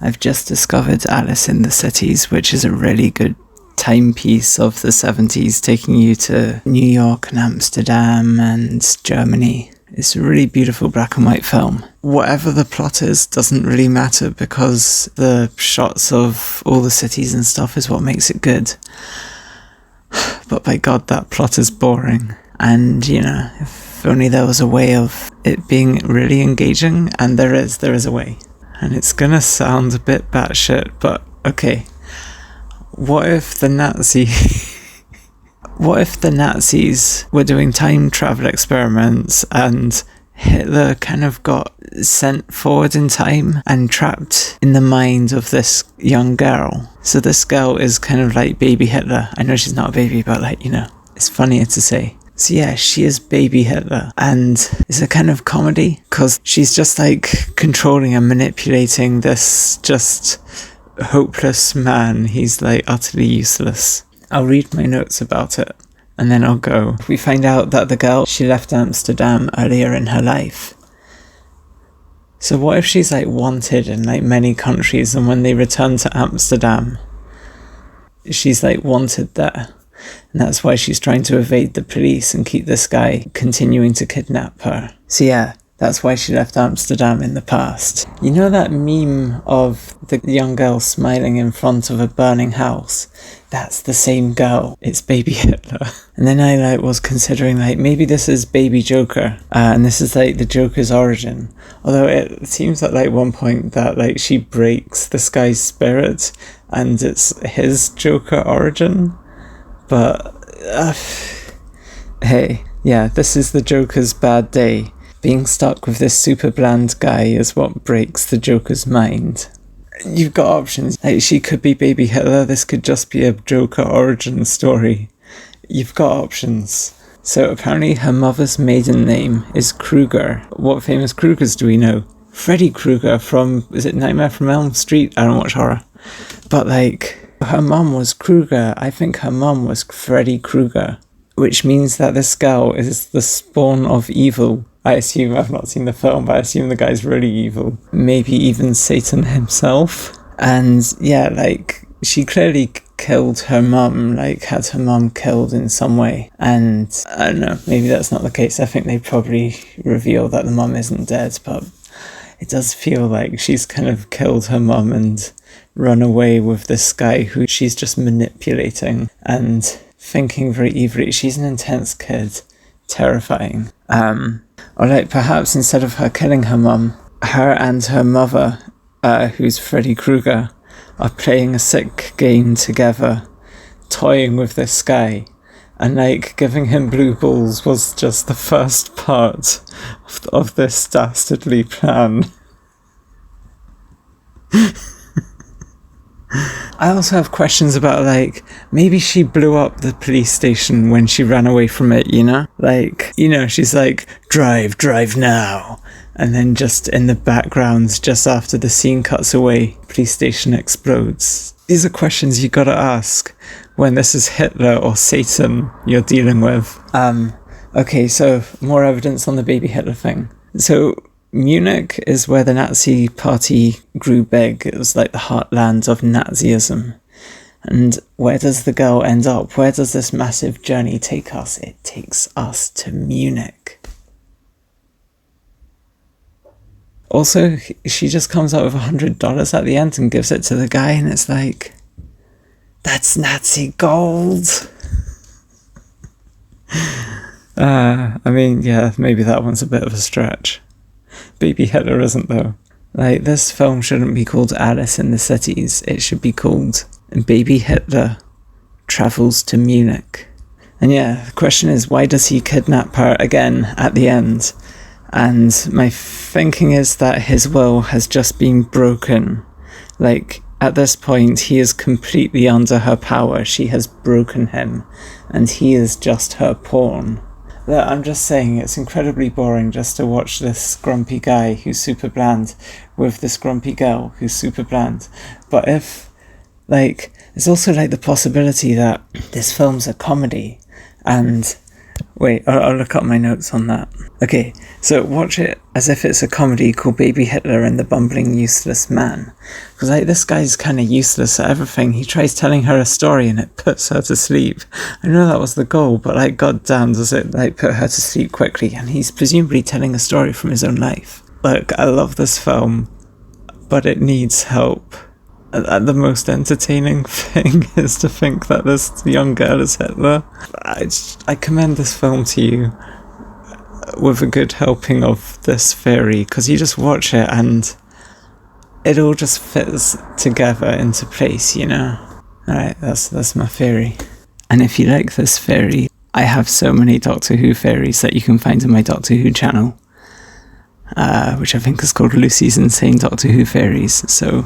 I've just discovered Alice in the Cities, which is a really good timepiece of the 70s, taking you to New York and Amsterdam and Germany. It's a really beautiful black and white film. Whatever the plot is doesn't really matter, because the shots of all the cities and stuff is what makes it good. But by God, that plot is boring. And, you know, if only there was a way of it being really engaging, and there is a way. And it's gonna sound a bit batshit, but okay. What if the Nazis were doing time travel experiments and Hitler kind of got sent forward in time and trapped in the mind of this young girl? So this girl is kind of like baby Hitler. I know she's not a baby, but like, you know, it's funnier to say. So yeah, she is baby Hitler, and it's a kind of comedy because she's just like controlling and manipulating this just hopeless man. He's like utterly useless. I'll read my notes about it and then I'll go. We find out that the girl, she left Amsterdam earlier in her life. So what if she's like wanted in like many countries, and when they return to Amsterdam, she's like wanted there? And that's why she's trying to evade the police and keep this guy continuing to kidnap her. So yeah, that's why she left Amsterdam in the past. You know that meme of the young girl smiling in front of a burning house? That's the same girl. It's baby Hitler. And then I was considering maybe this is baby Joker, and this is the Joker's origin. Although it seems at one point that she breaks this guy's spirit and it's his Joker origin. But hey, yeah, this is the Joker's bad day. Being stuck with this super bland guy is what breaks the Joker's mind. You've got options. She could be baby Hitler. This could just be a Joker origin story. You've got options. So apparently her mother's maiden name is Krueger. What famous Kruegers do we know? Freddy Krueger from, is it Nightmare from Elm Street? I don't watch horror. But her mum was Krueger. I think her mum was Freddy Krueger, which means that this girl is the spawn of evil. I assume, I've not seen the film, but I assume the guy's really evil. Maybe even Satan himself. And yeah, she clearly killed her mum, had her mum killed in some way. And I don't know, maybe that's not the case. I think they probably reveal that the mum isn't dead, but it does feel like she's kind of killed her mum and run away with this guy who she's just manipulating and thinking very evilly. She's an intense kid. Terrifying. Or perhaps instead of her killing her mum, her and her mother, who's Freddy Krueger, are playing a sick game together, toying with this guy, and giving him blue balls was just the first part of this dastardly plan. I also have questions about, maybe she blew up the police station when she ran away from it, you know? She's drive now. And then just in the background, just after the scene cuts away, police station explodes. These are questions you gotta ask when this is Hitler or Satan you're dealing with. Okay, so more evidence on the baby Hitler thing. So Munich is where the Nazi party grew big. It was the heartland of Nazism. And where does the girl end up? Where does this massive journey take us? It takes us to Munich. Also, she just comes out with $100 at the end and gives it to the guy, and it's that's Nazi gold. Yeah, maybe that one's a bit of a stretch. Baby Hitler isn't, though. This film shouldn't be called Alice in the Cities. It should be called Baby Hitler Travels to Munich. And yeah, the question is, why does he kidnap her again at the end? And my thinking is that his will has just been broken. At this point, he is completely under her power. She has broken him, and he is just her pawn. I'm just saying, it's incredibly boring just to watch this grumpy guy who's super bland with this grumpy girl who's super bland. But if, there's also the possibility that this film's a comedy, and wait, I'll look up my notes on that. Okay, so watch it as if it's a comedy called Baby Hitler and the Bumbling Useless Man. Because, like, this guy's kind of useless at everything. He tries telling her a story and it puts her to sleep. I know that was the goal, but, like, goddamn, does it, like, put her to sleep quickly. And he's presumably telling a story from his own life. Look, I love this film, but it needs help. The most entertaining thing is to think that this young girl is Hitler. I commend this film to you with a good helping of this theory, because you just watch it and it all just fits together into place, you know? Alright, that's my theory. And if you like this theory, I have so many Doctor Who theories that you can find on my Doctor Who channel, which I think is called Lucy's Insane Doctor Who Theories, so